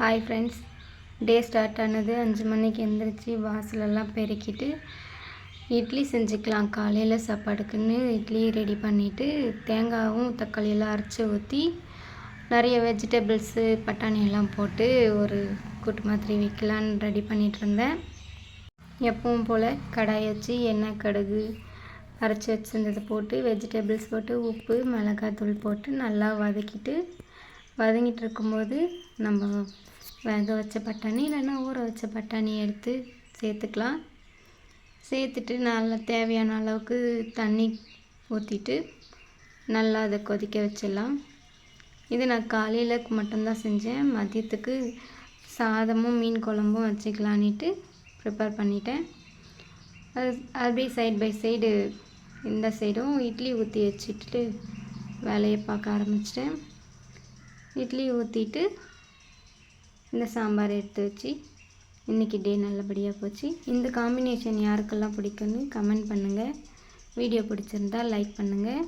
Hi friends, day start ஆனது 5 மணிக்கு எழுந்திரிச்சி வாசலெல்லாம் பெருக்கிட்டு இட்லி செஞ்சுக்கலாம். காலையில் சாப்பாடுக்குன்னு இட்லி ரெடி பண்ணிவிட்டு தேங்காயும் தக்காளியெல்லாம் அரைச்சி ஊற்றி நிறைய வெஜிடபிள்ஸு பட்டாணி எல்லாம் போட்டு ஒரு கூட்டு மாதிரி வைக்கலான்னு ரெடி பண்ணிகிட்டு இருந்தேன். எப்பவும் போல் கடாய் வச்சு எண்ணெய் கடுகு அரைச்சி வச்சுருந்ததை போட்டு வெஜிடபிள்ஸ் போட்டு உப்பு மிளகாத்தூள் போட்டு நல்லா வதங்கிட்டு இருக்கும்போது நம்ம வேக வச்ச பட்டாணி இல்லைன்னா ஊற வச்ச பட்டாணி எடுத்து சேர்த்துக்கலாம். சேர்த்துட்டு நல்லா தேவையான அளவுக்கு தண்ணி ஊற்றிட்டு நல்லா அதை கொதிக்க வச்சிடலாம். இது நான் காலையில் மட்டும்தான் செஞ்சேன். மதியத்துக்கு சாதமும் மீன் குழம்பும் வச்சுக்கலான்ட்டு ப்ரிப்பேர் பண்ணிட்டேன். அது அப்படியே சைட் பை சைடு இந்த சைடும் இட்லி ஊற்றி வச்சுட்டு வேலையை பார்க்க ஆரம்பிச்சிட்டேன். இட்லி ஊற்றிட்டு இந்த சாம்பார் எடுத்து வச்சு இன்றைக்கி டே நல்லபடியாக போச்சு. இந்த காம்பினேஷன் யாருக்கெல்லாம் பிடிக்குன்னு கமெண்ட் பண்ணுங்கள். வீடியோ பிடிச்சிருந்தால் லைக் பண்ணுங்கள்.